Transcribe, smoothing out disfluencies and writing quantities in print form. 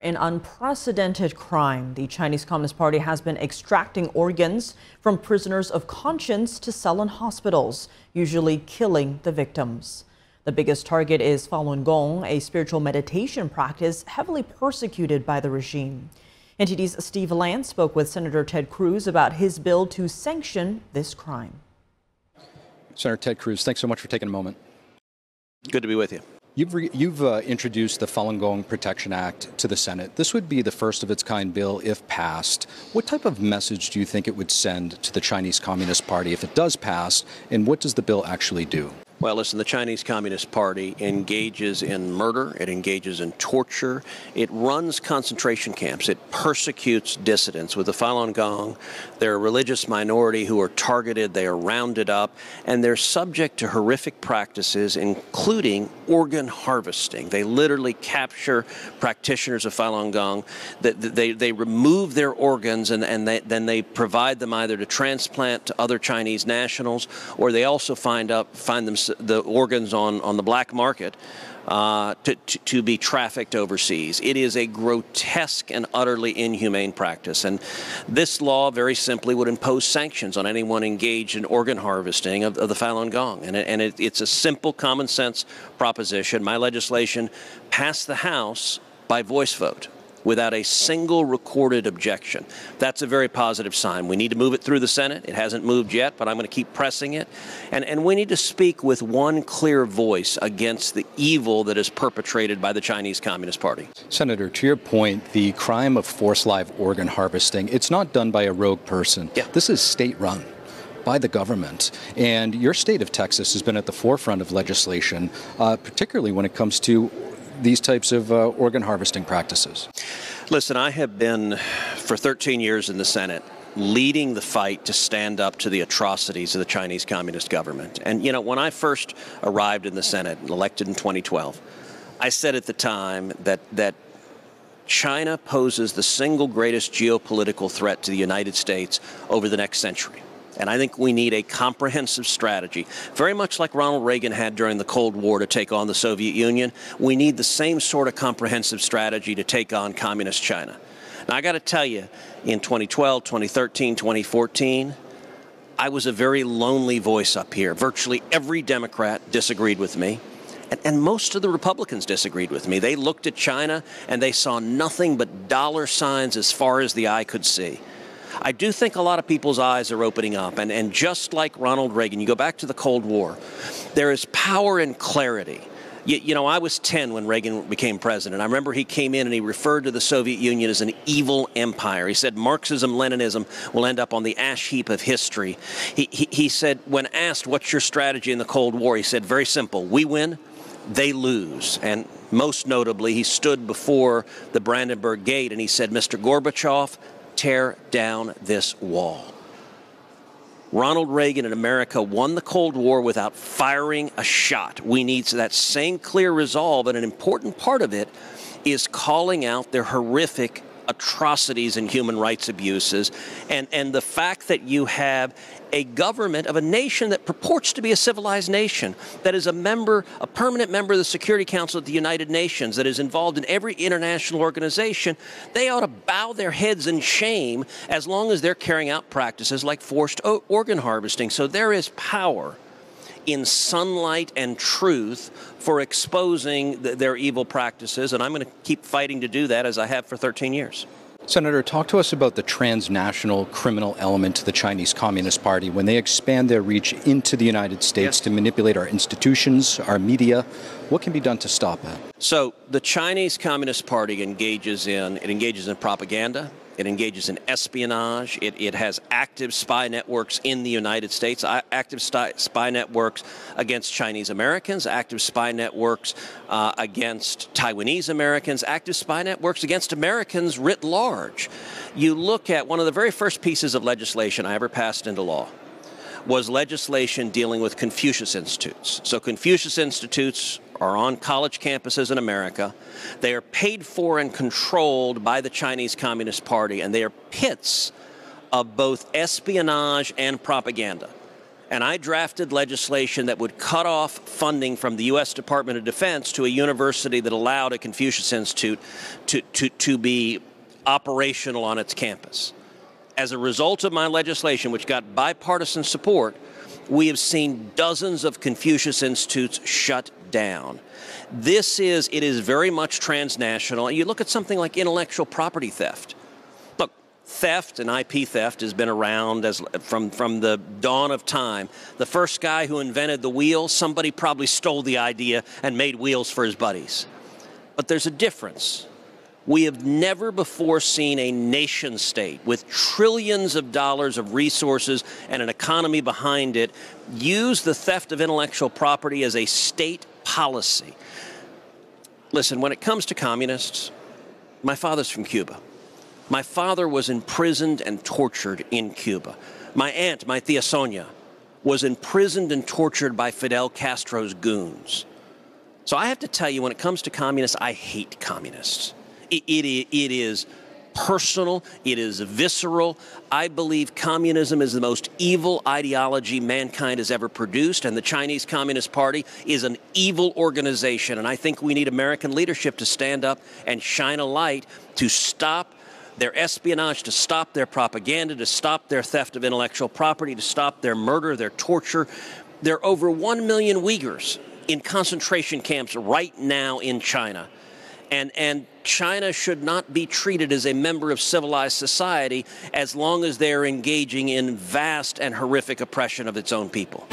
An unprecedented crime. The Chinese Communist Party has been extracting organs from prisoners of conscience to sell in hospitals, usually killing the victims. The biggest target is Falun Gong, a spiritual meditation practice heavily persecuted by the regime. NTD's Steve Lance spoke with Senator Ted Cruz about his bill to sanction this crime. Senator Ted Cruz, thanks so much for taking a moment. Good to be with you. You've introduced the Falun Gong Protection Act to the Senate. This would be the first of its kind bill if passed. What type of message do you think it would send to the Chinese Communist Party if it does pass, and what does the bill actually do? Well, listen, the Chinese Communist Party engages in murder, it engages in torture, it runs concentration camps, it persecutes dissidents. With the Falun Gong, they're a religious minority who are targeted, they are rounded up, and they're subject to horrific practices, including organ harvesting. They literally capture practitioners of Falun Gong, they remove their organs, and then they provide them either to transplant to other Chinese nationals, or they also find them the organs on the black market to be trafficked overseas. It is a grotesque and utterly inhumane practice. And this law very simply would impose sanctions on anyone engaged in organ harvesting of the Falun Gong. And it's a simple common sense proposition. My legislation passed the House by voice vote, without a single recorded objection. That's a very positive sign. We need to move it through the Senate. It hasn't moved yet, but I'm going to keep pressing it. And we need to speak with one clear voice against the evil that is perpetrated by the Chinese Communist Party. Senator, to your point, the crime of forced live organ harvesting, it's not done by a rogue person. Yeah. This is state-run by the government. And your state of Texas has been at the forefront of legislation, particularly when it comes to these types of organ harvesting practices. Listen, I have been for 13 years in the Senate leading the fight to stand up to the atrocities of the Chinese Communist government. And, you know, when I first arrived in the Senate, elected in 2012, I said at the time that China poses the single greatest geopolitical threat to the United States over the next century. And I think we need a comprehensive strategy, very much like Ronald Reagan had during the Cold War to take on the Soviet Union. We need the same sort of comprehensive strategy to take on communist China. Now, I got to tell you, in 2012, 2013, 2014, I was a very lonely voice up here. Virtually every Democrat disagreed with me, and most of the Republicans disagreed with me. They looked at China and they saw nothing but dollar signs as far as the eye could see. I do think a lot of people's eyes are opening up, and just like Ronald Reagan, you go back to the Cold War, there is power in clarity. You know, I was 10 when Reagan became president. I remember he came in and he referred to the Soviet Union as an evil empire. He said Marxism-Leninism will end up on the ash heap of history. He said, when asked, what's your strategy in the Cold War, he said, very simple, we win, they lose. And most notably, he stood before the Brandenburg Gate and he said, Mr. Gorbachev, tear down this wall. Ronald Reagan and America won the Cold War without firing a shot. We need that same clear resolve, and an important part of it is calling out their horrific atrocities and human rights abuses, and the fact that you have a government of a nation that purports to be a civilized nation, that is a permanent member of the Security Council of the United Nations, that is involved in every international organization. They ought to bow their heads in shame as long as they're carrying out practices like forced organ harvesting. So there is power in sunlight and truth for exposing their evil practices, and I'm going to keep fighting to do that as I have for 13 years. Senator, talk to us about the transnational criminal element to the Chinese Communist Party when they expand their reach into the United States to manipulate our institutions, our media. What can be done to stop that? So the Chinese Communist Party engages in propaganda. It engages in espionage. It has active spy networks in the United States, active spy networks against Chinese Americans, active spy networks against Taiwanese Americans, active spy networks against Americans writ large. You look at one of the very first pieces of legislation I ever passed into law was legislation dealing with Confucius Institutes. So Confucius Institutes are on college campuses in America. They are paid for and controlled by the Chinese Communist Party, and they are pits of both espionage and propaganda. and I drafted legislation that would cut off funding from the U.S. Department of Defense to a university that allowed a Confucius Institute to be operational on its campus. As a result of my legislation, which got bipartisan support, we have seen dozens of Confucius Institutes shut down. It is very much transnational. You look at something like intellectual property theft. Look, theft and IP theft has been around from the dawn of time. The first guy who invented the wheel, somebody probably stole the idea and made wheels for his buddies. But there's a difference. We have never before seen a nation state with trillions of dollars of resources and an economy behind it use the theft of intellectual property as a state policy. Listen, when it comes to communists, my father's from Cuba. My father was imprisoned and tortured in Cuba. My aunt, my Tia Sonia, was imprisoned and tortured by Fidel Castro's goons. So I have to tell you, when it comes to communists, I hate communists. It is personal. It is visceral. I believe communism is the most evil ideology mankind has ever produced, and the Chinese Communist Party is an evil organization. And I think we need American leadership to stand up and shine a light to stop their espionage, to stop their propaganda, to stop their theft of intellectual property, to stop their murder, their torture. There are over 1 million Uyghurs in concentration camps right now in China. And China should not be treated as a member of civilized society as long as they're engaging in vast and horrific oppression of its own people.